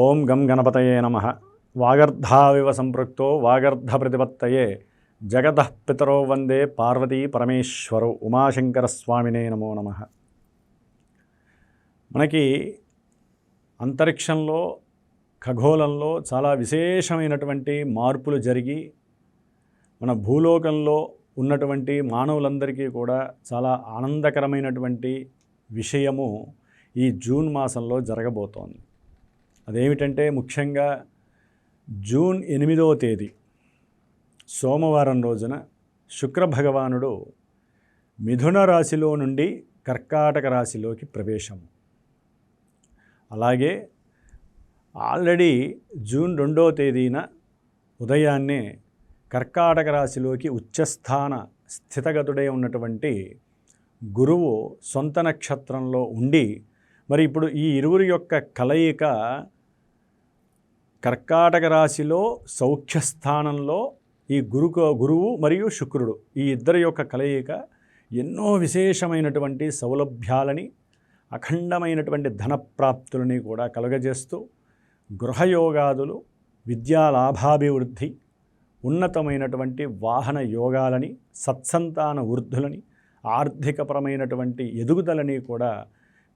ఓం గం గణపతయే నమః. వాగర్ధావివ సంపృక్తో వాగర్ధ ప్రతిపత్తయే జగతః పితరో వందే పార్వతీ పరమేశ్వరో ఉమాశంకర స్వామినే నమో నమః. మనకి అంతరిక్షంలో ఖగోళంలో చాలా విశేషమైనటువంటి మార్పులు జరిగి మన భూలోకంలో ఉన్నటువంటి మానవులందరికీ కూడా చాలా ఆనందకరమైనటువంటి విషయము ఈ జూన్ మాసంలో జరగబోతోంది. అదేమిటంటే ముఖ్యంగా జూన్ 8వ తేదీ సోమవారం రోజున శుక్రభగవానుడు మిథున రాశిలో నుండి కర్కాటక రాశిలోకి ప్రవేశము. అలాగే ఆల్రెడీ జూన్ 2వ తేదీన ఉదయాన్నే కర్కాటక రాశిలోకి ఉచ్చస్థాన స్థితగతుడై ఉన్నటువంటి గురువు సొంత నక్షత్రంలో ఉండి మరి ఇప్పుడు ఈ ఇరువురి యొక్క కలయిక కర్కాటక రాశిలో సౌఖ్యస్థానంలో ఈ గురువు మరియు శుక్రుడు ఈ ఇద్దరి యొక్క కలయిక ఎన్నో విశేషమైనటువంటి సౌలభ్యాలని అఖండమైనటువంటి ధనప్రాప్తులని కూడా కలుగజేస్తూ గృహయోగాదులు, విద్యాలాభాభివృద్ధి, ఉన్నతమైనటువంటి వాహన యోగాలని, సత్సంతాన వృద్ధులని, ఆర్థికపరమైనటువంటి ఎదుగుదలని కూడా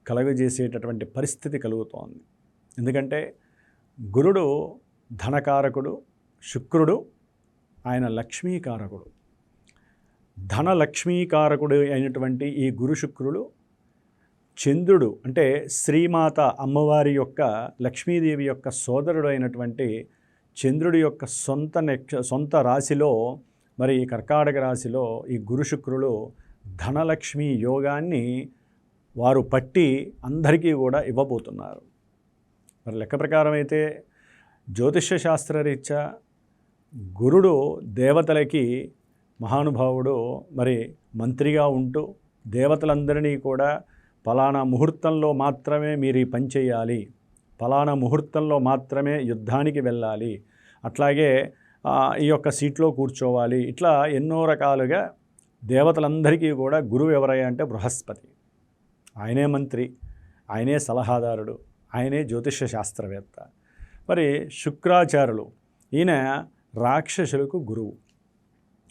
కలుగజేసేటటువంటి పరిస్థితి కలుగుతోంది. ఎందుకంటే గురుడు ధనకారకుడు, శుక్రుడు ఆయన లక్ష్మీకారకుడు. ధనలక్ష్మీకారకుడు అయినటువంటి ఈ గురు శుక్రుడు చంద్రుడు అంటే శ్రీమాత అమ్మవారి యొక్క లక్ష్మీదేవి యొక్క సోదరుడు అయినటువంటి చంద్రుడి యొక్క సొంత రాశిలో మరి ఈ కర్కాటక రాశిలో ఈ గురు శుక్రులు ధనలక్ష్మీ యోగాన్ని వారు పట్టి అందరికీ కూడా ఇవ్వబోతున్నారు. మరి లెక్క ప్రకారం అయితే జ్యోతిష్య శాస్త్రరీత్యా గురుడు దేవతలకి మహానుభావుడు మరి మంత్రిగా ఉంటూ దేవతలందరినీ కూడా ఫలానా ముహూర్తంలో మాత్రమే మీరు ఈ పని చేయాలి, ఫలానా ముహూర్తంలో మాత్రమే యుద్ధానికి వెళ్ళాలి, అట్లాగే ఈ యొక్క సీట్లో కూర్చోవాలి, ఇట్లా ఎన్నో రకాలుగా దేవతలందరికీ కూడా గురువు ఎవరయ్యా అంటే బృహస్పతి. ఆయనే మంత్రి, ఆయనే సలహాదారుడు, ఆయనే జ్యోతిష్య శాస్త్రవేత్త. మరి శుక్రాచార్యులు ఈయన రాక్షసులకు గురువు.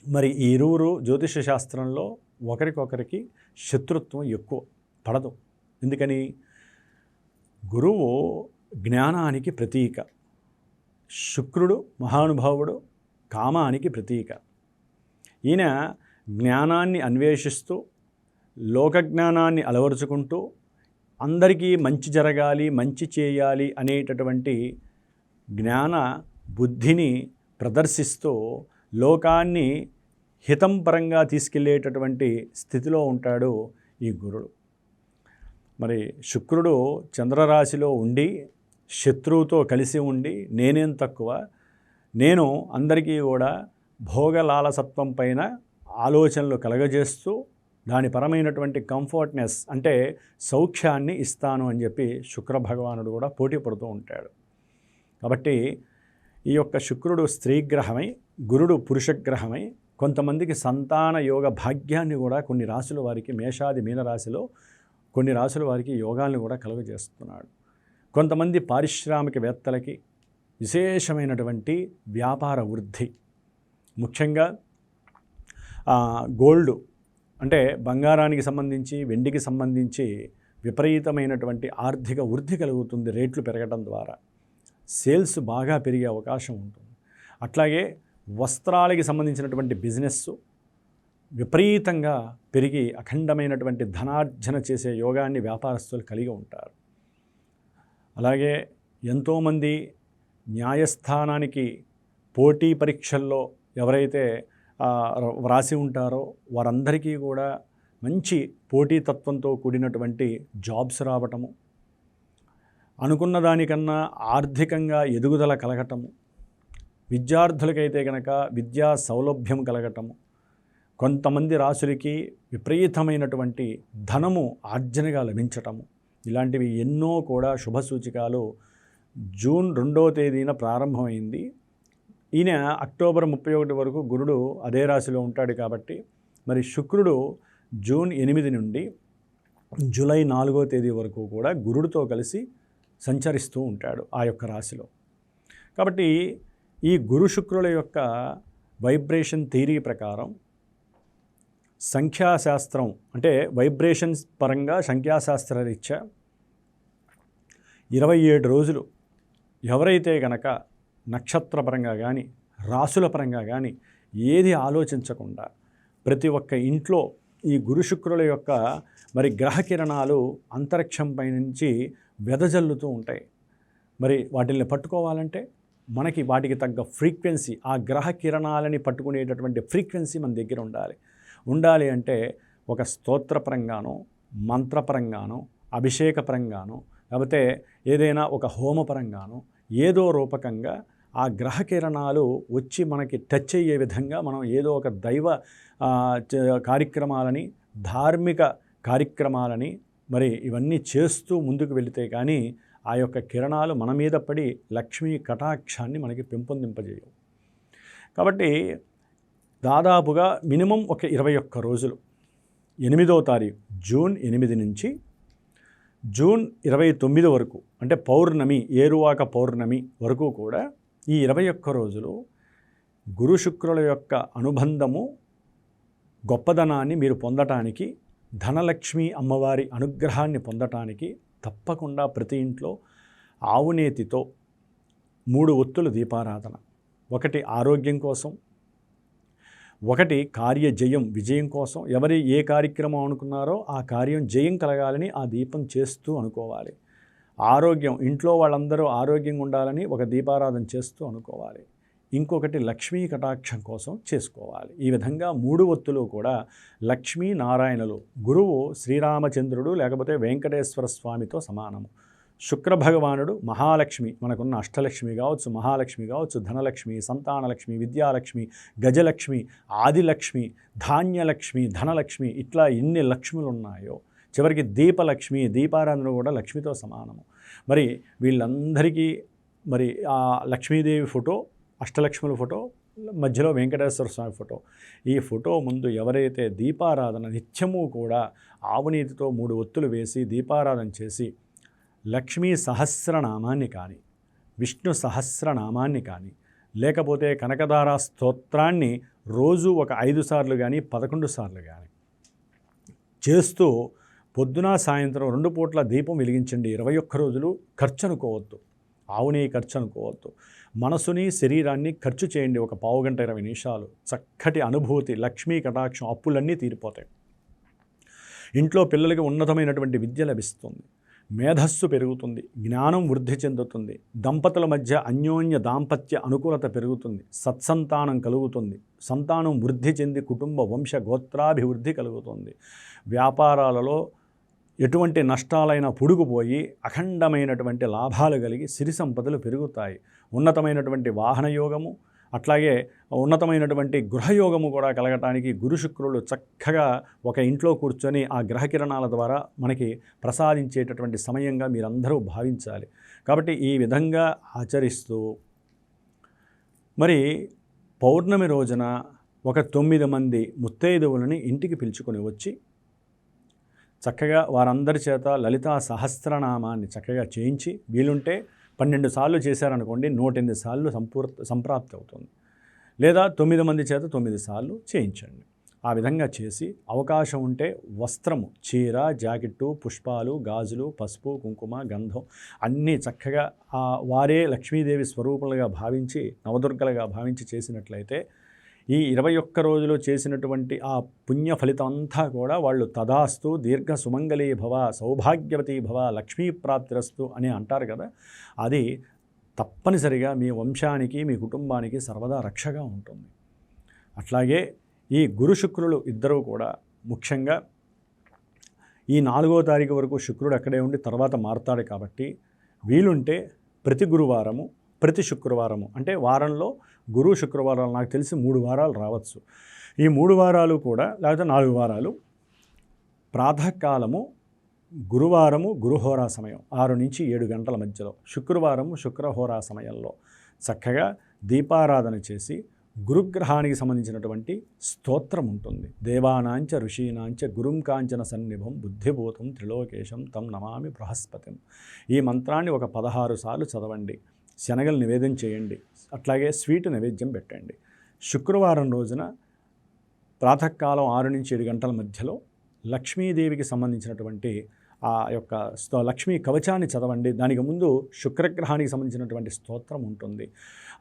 మరి ఈ ఇరువురు జ్యోతిష్య శాస్త్రంలో ఒకరికొకరికి శత్రుత్వం ఎక్కువ పడదు. ఎందుకని? గురువు జ్ఞానానికి ప్రతీక, శుక్రుడు మహానుభావుడు కామానికి ప్రతీక. ఈయన జ్ఞానాన్ని అన్వేషిస్తూ లోకజ్ఞానాన్ని అలవరుచుకుంటూ అందరికీ మంచి జరగాలి, మంచి చేయాలి అనేటటువంటి జ్ఞాన బుద్ధిని ప్రదర్శిస్తూ లోకాన్ని హితం పరంగా తీసుకెళ్ళేటటువంటి స్థితిలో ఉంటాడు ఈ గురుడు. మరి శుక్రుడు చంద్రరాశిలో ఉండి శత్రువుతో కలిసి ఉండి నేనేం తక్కువ, నేను అందరికీ కూడా భోగలాలసత్వం పైన ఆలోచనలు కలగజేస్తూ దాని పరమైనటువంటి కంఫర్ట్నెస్ అంటే సౌఖ్యాన్ని ఇస్తాను అని చెప్పి శుక్రభగవానుడు కూడా పోటీ పడుతూ ఉంటాడు. కాబట్టి ఈ యొక్క శుక్రుడు స్త్రీగ్రహమై గురుడు పురుషగ్రహమై కొంతమందికి సంతాన యోగ భాగ్యాన్ని కూడా కొన్ని రాశుల వారికి మేషాది మీనరాశిలో కొన్ని రాశుల వారికి యోగాలను కూడా కలుగజేస్తున్నాడు. కొంతమంది పారిశ్రామికవేత్తలకి విశేషమైనటువంటి వ్యాపార వృద్ధి, ముఖ్యంగా గోల్డ్ అంటే బంగారానికి సంబంధించి వెండికి సంబంధించి విపరీతమైనటువంటి ఆర్థిక వృద్ధి కలుగుతుంది. రేట్లు పెరగడం ద్వారా సేల్స్ బాగా పెరిగే అవకాశం ఉంటుంది. అట్లాగే వస్త్రాలకి సంబంధించినటువంటి బిజినెస్ విపరీతంగా పెరిగి అఖండమైనటువంటి ధనార్జన చేసే యోగాన్ని వ్యాపారస్తులు కలిగి ఉంటారు. అలాగే ఎంతోమంది న్యాయస్థానానికి పోటీ పరీక్షల్లో ఎవరైతే వ్రాసి ఉంటారో వారందరికీ కూడా మంచి పోటీతత్వంతో కూడినటువంటి జాబ్స్ రావటము, అనుకున్న దానికన్నా ఆర్థికంగా ఎదుగుదల కలగటము, విద్యార్థులకైతే కనుక విద్యా సౌలభ్యం కలగటము, కొంతమంది రాశులకి విపరీతమైనటువంటి ధనము ఆర్జనగా లభించటము, ఇలాంటివి ఎన్నో కూడా శుభసూచికాలు జూన్ 2వ తేదీన ప్రారంభమైంది. ఈయన అక్టోబర్ 31 వరకు గురుడు అదే రాశిలో ఉంటాడు. కాబట్టి మరి శుక్రుడు జూన్ 8 నుండి జూలై 4వ తేదీ వరకు కూడా గురుడితో కలిసి సంచరిస్తూ ఉంటాడు ఆ యొక్క రాశిలో. కాబట్టి ఈ గురు శుక్రుల యొక్క వైబ్రేషన్ థియరీ ప్రకారం సంఖ్యాశాస్త్రం అంటే వైబ్రేషన్స్ పరంగా సంఖ్యాశాస్త్ర రీత్యా 27 రోజులు ఎవరైతే గనక నక్షత్రపరంగా కానీ రాసుల పరంగా కానీ ఏది ఆలోచించకుండా ప్రతి ఒక్క ఇంట్లో ఈ గురు శుక్రుల యొక్క మరి గ్రహ కిరణాలు అంతరిక్షంపై నుంచి వెదజల్లుతూ ఉంటాయి. మరి వాటిని పట్టుకోవాలంటే మనకి వాటికి తగ్గ ఫ్రీక్వెన్సీ, ఆ గ్రహ కిరణాలని పట్టుకునేటటువంటి ఫ్రీక్వెన్సీ మన దగ్గర ఉండాలి అంటే ఒక స్తోత్రపరంగానో మంత్రపరంగానో అభిషేకపరంగానో లేకపోతే ఏదైనా ఒక హోమపరంగానో ఏదో రూపకంగా ఆ గ్రహ కిరణాలు వచ్చి మనకి టచ్ అయ్యే విధంగా మనం ఏదో ఒక దైవ కార్యక్రమాలని ధార్మిక కార్యక్రమాలని మరి ఇవన్నీ చేస్తూ ముందుకు వెళితే కానీ ఆ యొక్క కిరణాలు మన మీద పడి లక్ష్మీ కటాక్షాన్ని మనకి పెంపొందింపజేయవు. కాబట్టి దాదాపుగా మినిమం ఒక 21 రోజులు 8వ తారీఖు జూన్ 8 నుంచి జూన్ 29 వరకు అంటే పౌర్ణమి ఏరువాక పౌర్ణమి వరకు కూడా ఈ 21 రోజులు గురు శుక్రుల యొక్క అనుబంధము గొప్పదనాన్ని మీరు పొందటానికి, ధనలక్ష్మి అమ్మవారి అనుగ్రహాన్ని పొందటానికి తప్పకుండా ప్రతి ఇంట్లో ఆవునేతితో 3 ఒత్తులు దీపారాధన, ఒకటి ఆరోగ్యం కోసం, ఒకటి కార్యజయం విజయం కోసం, ఎవరి ఏ కార్యక్రమం అనుకున్నారో ఆ కార్యం జయం కలగాలని ఆ దీపం చేస్తూ అనుకోవాలి. ఆరోగ్యం, ఇంట్లో వాళ్ళందరూ ఆరోగ్యంగా ఉండాలని ఒక దీపారాధన చేస్తూ అనుకోవాలి. ఇంకొకటి లక్ష్మీ కటాక్షం కోసం చేసుకోవాలి. ఈ విధంగా 3 ఒత్తులు కూడా లక్ష్మీ నారాయణులు, గురువు శ్రీరామచంద్రుడు లేకపోతే వెంకటేశ్వర స్వామితో సమానము. శుక్ర భగవానుడు మహాలక్ష్మి, మనకున్న అష్టలక్ష్మి కావచ్చు, మహాలక్ష్మి కావచ్చు, ధనలక్ష్మి, సంతానలక్ష్మి, విద్యాలక్ష్మి, గజలక్ష్మి, ఆదిలక్ష్మి, ధాన్యలక్ష్మి, ధనలక్ష్మి, ఇట్లా ఎన్ని లక్ష్ములు ఉన్నాయో చివరికి దీపలక్ష్మి, దీపారాధన కూడా లక్ష్మితో సమానము. మరి వీళ్ళందరికీ మరి ఆ లక్ష్మీదేవి ఫోటో, అష్టలక్ష్ముల ఫోటో, మధ్యలో వెంకటేశ్వర స్వామి ఫోటో, ఈ ఫోటో ముందు ఎవరైతే దీపారాధన నిత్యము కూడా ఆవునీతితో 3 ఒత్తులు వేసి దీపారాధన చేసి లక్ష్మీ సహస్రనామాన్ని కానీ, విష్ణు సహస్రనామాన్ని కానీ, లేకపోతే కనకదార స్తోత్రాన్ని రోజు ఒక 5 సార్లు కానీ 11 సార్లు కానీ చేస్తూ పొద్దున సాయంత్రం 2 పూట్ల దీపం వెలిగించండి. 21 రోజులు ఖర్చు అనుకోవద్దు, ఆవుని ఖర్చు అనుకోవద్దు. మనసుని శరీరాన్ని ఖర్చు చేయండి. ఒక పావు గంట 20 నిమిషాలు చక్కటి అనుభూతి, లక్ష్మీ కటాక్షం, అప్పులన్నీ తీరిపోతాయి. ఇంట్లో పిల్లలకి ఉన్నతమైనటువంటి విద్య లభిస్తుంది, మేధస్సు పెరుగుతుంది, జ్ఞానం వృద్ధి చెందుతుంది, దంపతుల మధ్య అన్యోన్య దాంపత్య అనుకూలత పెరుగుతుంది, సత్సంతానం కలుగుతుంది, సంతానం వృద్ధి చెంది కుటుంబ వంశ గోత్రాభివృద్ధి కలుగుతుంది. వ్యాపారాలలో ఎటువంటి నష్టాలైనా పొడుగుపోయి అఖండమైనటువంటి లాభాలు కలిగి సిరి సంపదలు పెరుగుతాయి. ఉన్నతమైనటువంటి వాహన యోగము, అట్లాగే ఉన్నతమైనటువంటి గృహయోగము కూడా కలగటానికి గురు శుక్రులు చక్కగా ఒక ఇంట్లో కూర్చొని ఆ గ్రహకిరణాల ద్వారా మనకి ప్రసాదించేటటువంటి సమయంగా మీరందరూ భావించాలి. కాబట్టి ఈ విధంగా ఆచరిస్తూ మరి పౌర్ణమి రోజున ఒక 9 మంది ముత్తైదువులని ఇంటికి పిలుచుకొని వచ్చి చక్కగా వారందరి చేత లలితా సహస్రనామాన్ని చక్కగా చేయించి, వీలుంటే 12 సార్లు చేశారనుకోండి 108 సార్లు సంప్రాప్తి అవుతుంది. లేదా 9 మంది చేత 9 సార్లు చేయించండి. ఆ విధంగా చేసి అవకాశం ఉంటే వస్త్రము, చీర, జాకెట్టు, పుష్పాలు, గాజులు, పసుపు, కుంకుమ, గంధం అన్నీ చక్కగా వారే లక్ష్మీదేవి స్వరూపాలుగా భావించి, నవదుర్గలుగా భావించి చేసినట్లయితే ఈ 21 రోజులు చేసినటువంటి ఆ పుణ్య ఫలితం అంతా కూడా వాళ్ళు తదాస్తు దీర్ఘ సుమంగళీ భవ, సౌభాగ్యవతీ భవ, లక్ష్మీప్రాప్తిరస్తు అని అంటారు కదా, అది తప్పనిసరిగా మీ వంశానికి, మీ కుటుంబానికి సర్వదా రక్షగా ఉంటుంది. అట్లాగే ఈ గురు శుక్రులు ఇద్దరూ కూడా ముఖ్యంగా ఈ 4వ తారీఖు వరకు శుక్రుడు అక్కడే ఉండి తర్వాత మారుతాడు. కాబట్టి వీలుంటే ప్రతి గురువారము, ప్రతి శుక్రవారము, అంటే వారంలో గురు శుక్రవారాలు నాకు తెలిసి 3 వారాలు రావచ్చు. ఈ 3 వారాలు కూడా లేకపోతే 4 వారాలు ప్రాతకాలము గురువారము గురుహోరా సమయం 6 నుంచి 7 గంటల మధ్యలో, శుక్రవారము శుక్రహోరా సమయంలో చక్కగా దీపారాధన చేసి గురుగ్రహానికి సంబంధించినటువంటి స్తోత్రం ఉంటుంది. దేవానాంచ ఋషీనాంచ గురుం కాంచన సన్నిభం బుద్ధిభూతం త్రిలోకేశం తం నమామి బృహస్పతిం. ఈ మంత్రాన్ని ఒక 16 సార్లు చదవండి. శనగలు నివేదన చేయండి. అట్లాగే స్వీట్ నైవేద్యం పెట్టండి. శుక్రవారం రోజున ప్రాతకాలం 6 నుంచి 7 గంటల మధ్యలో లక్ష్మీదేవికి సంబంధించినటువంటి ఆ యొక్క లక్ష్మీ కవచాన్ని చదవండి. దానికి ముందు శుక్రగ్రహానికి సంబంధించినటువంటి స్తోత్రం ఉంటుంది.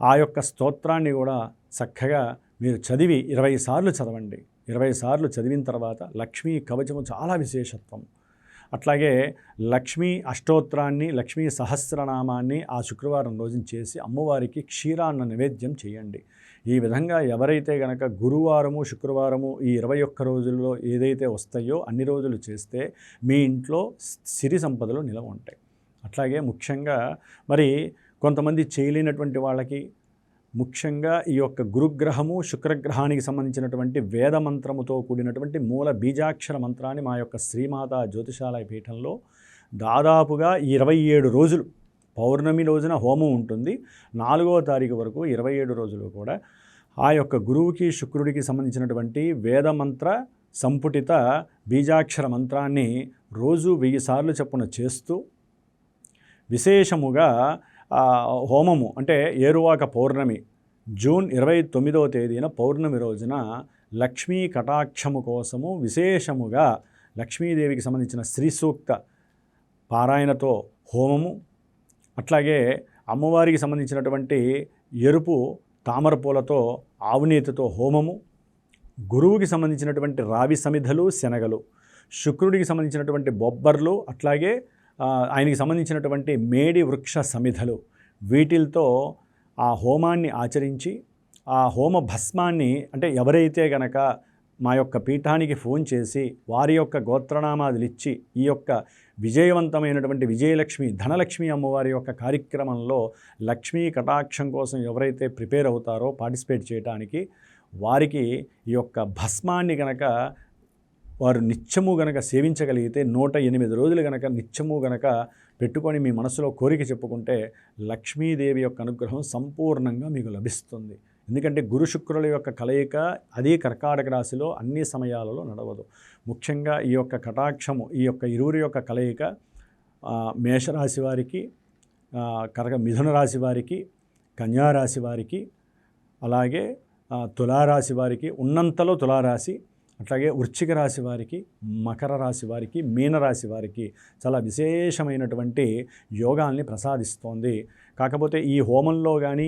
ఆ యొక్క స్తోత్రాన్ని కూడా చక్కగా మీరు చదివి 20 సార్లు చదవండి. 20 సార్లు చదివిన తర్వాత లక్ష్మీ కవచము చాలా విశేషత్వం. అట్లాగే లక్ష్మీ అష్టోత్తరాన్ని, లక్ష్మీ సహస్రనామాన్ని ఆ శుక్రవారం రోజున చేసి అమ్మవారికి క్షీరాన్న నైవేద్యం చేయండి. ఈ విధంగా ఎవరైతే గనక గురువారము శుక్రవారము ఈ 21 రోజుల్లో ఏదైతే వస్తాయో అన్ని రోజులు చేస్తే మీ ఇంట్లో సిరి సంపదలు నిలవ ఉంటాయి. అట్లాగే ముఖ్యంగా మరి కొంతమంది చేయలేనటువంటి వాళ్ళకి ముఖ్యంగా ఈ యొక్క గురుగ్రహము శుక్రగ్రహానికి సంబంధించినటువంటి వేద మంత్రముతో కూడినటువంటి మూల బీజాక్షర మంత్రాన్ని మా యొక్క శ్రీమాత జ్యోతిషాలయ పీఠంలో దాదాపుగా 27 రోజులు, పౌర్ణమి రోజున హోమం ఉంటుంది, 4వ తారీఖు వరకు 27 రోజులు కూడా ఆ యొక్క గురువుకి శుక్రుడికి సంబంధించినటువంటి వేదమంత్ర సంపుటిత బీజాక్షర మంత్రాన్ని రోజు 1000 సార్లు చొప్పున చేస్తూ విశేషముగా హోమము అంటే ఏరువాక పౌర్ణమి జూన్ 29వ తేదీన పౌర్ణమి రోజున లక్ష్మీ కటాక్షము కోసము విశేషముగా లక్ష్మీదేవికి సంబంధించిన శ్రీ సూక్త పారాయణతో హోమము, అట్లాగే అమ్మవారికి సంబంధించినటువంటి ఎరుపు తామర పూలతో ఆవునేతితో హోమము, గురువుకి సంబంధించినటువంటి రావి సమిధలు శనగలు, శుక్రుడికి సంబంధించినటువంటి బొబ్బర్లు, అట్లాగే ఆయనకి సంబంధించినటువంటి మేడి వృక్ష సమిధలు, వీటితో ఆ హోమాన్ని ఆచరించి ఆ హోమ భస్మాన్ని అంటే ఎవరైతే గనక మా యొక్క పీఠానికి ఫోన్ చేసి వారి యొక్క గోత్రనామాదులు ఇచ్చి ఈ యొక్క విజయవంతమైనటువంటి విజయలక్ష్మి ధనలక్ష్మి అమ్మవారి యొక్క కార్యక్రమంలో లక్ష్మీ కటాక్షం కోసం ఎవరైతే ప్రిపేర్ అవుతారో పార్టిసిపేట్ చేయడానికి వారికి ఈ యొక్క భస్మాన్ని గనక వారు నిత్యము గనక సేవించగలిగితే 108 రోజులు గనక నిత్యము గనక పెట్టుకొని మీ మనసులో కోరిక చెప్పుకుంటే లక్ష్మీదేవి యొక్క అనుగ్రహం సంపూర్ణంగా మీకు లభిస్తుంది. ఎందుకంటే గురు శుక్రుల యొక్క కలయిక అదే కర్కాటక రాశిలో అన్ని సమయాలలో నడవదు. ముఖ్యంగా ఈ యొక్క కటాక్షము ఈ యొక్క ఇరువురి యొక్క కలయిక మేషరాశి వారికి, మిథున రాశి వారికి, కన్యారాశి వారికి, అలాగే తులారాశి వారికి, ఉన్నంతలో తులారాశి, అట్లాగే వృశ్చిక రాశి వారికి, మకర రాశి వారికి, మీనరాశి వారికి చాలా విశేషమైనటువంటి యోగాల్ని ప్రసాదిస్తోంది. కాకపోతే ఈ హోమంలో కానీ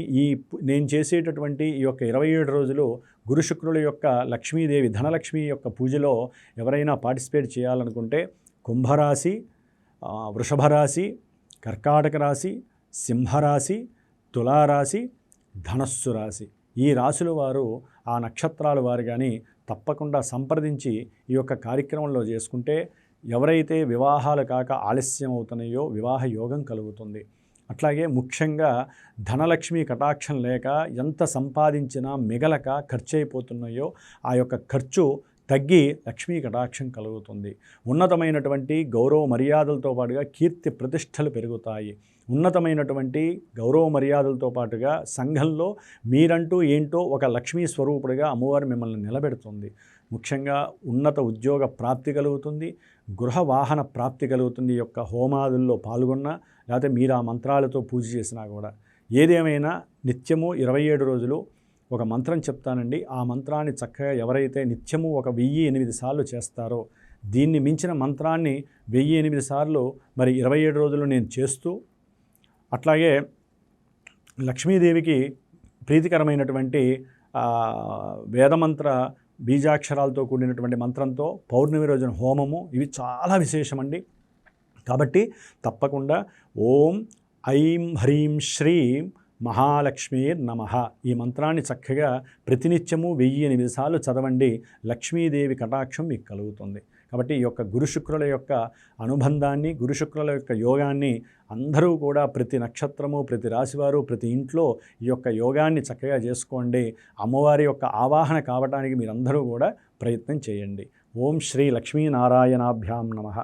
నేను చేసేటటువంటి ఈ యొక్క 27 రోజులు గురు శుక్రుల యొక్క లక్ష్మీదేవి ధనలక్ష్మి యొక్క పూజలో ఎవరైనా పార్టిసిపేట్ చేయాలనుకుంటే కుంభరాశి, వృషభ రాశి, కర్కాటక రాశి, సింహరాశి, తులారాశి, ధనస్సు రాశి ఈ రాశుల వారు ఆ నక్షత్రాల వారు కానీ తప్పకుండా సంప్రదించి ఈ యొక్క కార్యక్రమంలో చేసుకుంటే ఎవరైతే వివాహాలు కాక ఆలస్యం అవుతున్నాయో వివాహ యోగం కలుగుతుంది. అట్లాగే ముఖ్యంగా ధనలక్ష్మి కటాక్షం లేక ఎంత సంపాదించినా మిగలక ఖర్చు అయిపోతున్నాయో ఆ యొక్క ఖర్చు తగ్గి లక్ష్మీ కటాక్షం కలుగుతుంది. ఉన్నతమైనటువంటి గౌరవ మర్యాదలతో పాటుగా కీర్తి ప్రతిష్టలు పెరుగుతాయి. ఉన్నతమైనటువంటి గౌరవ మర్యాదలతో పాటుగా సంఘంలో మీరంటూ ఏంటో ఒక లక్ష్మీ స్వరూపుడిగా అమ్మవారు మిమ్మల్ని నిలబెడుతుంది. ముఖ్యంగా ఉన్నత ఉద్యోగ ప్రాప్తి కలుగుతుంది, గృహ వాహన ప్రాప్తి కలుగుతుంది. ఈ యొక్క హోమాదుల్లో పాల్గొన్నా లేకపోతే మీరు ఆ మంత్రాలతో పూజ చేసినా కూడా ఏదేమైనా నిత్యము 27 రోజులు ఒక మంత్రం చెప్తానండి. ఆ మంత్రాన్ని చక్కగా ఎవరైతే నిత్యము ఒక 1008 సార్లు చేస్తారో దీన్ని మించిన మంత్రాన్ని 1008 సార్లు మరి 27 రోజులు నేను చేస్తూ అట్లాగే లక్ష్మీదేవికి ప్రీతికరమైనటువంటి వేదమంత్ర బీజాక్షరాలతో కూడినటువంటి మంత్రంతో పౌర్ణమి రోజున హోమము ఇవి చాలా విశేషమండి. కాబట్టి తప్పకుండా ఓం ఐం హ్రీం శ్రీం మహాలక్ష్మీర్ నమః ఈ మంత్రాన్ని చక్కగా ప్రతినిత్యము 1008 సార్లు చదవండి. లక్ష్మీదేవి కటాక్షం మీకు కలుగుతుంది. కాబట్టి ఈ యొక్క గురు శుక్రుల యొక్క అనుబంధాన్ని, గురు శుక్రుల యొక్క యోగాన్ని అందరూ కూడా ప్రతి నక్షత్రము, ప్రతి రాశివారు, ప్రతి ఇంట్లో ఈ యొక్క యోగాన్ని చక్కగా చేసుకోండి. అమ్మవారి యొక్క ఆవాహన కావడానికి మీరందరూ కూడా ప్రయత్నం చేయండి. ఓం శ్రీ లక్ష్మీనారాయణాభ్యాం నమః.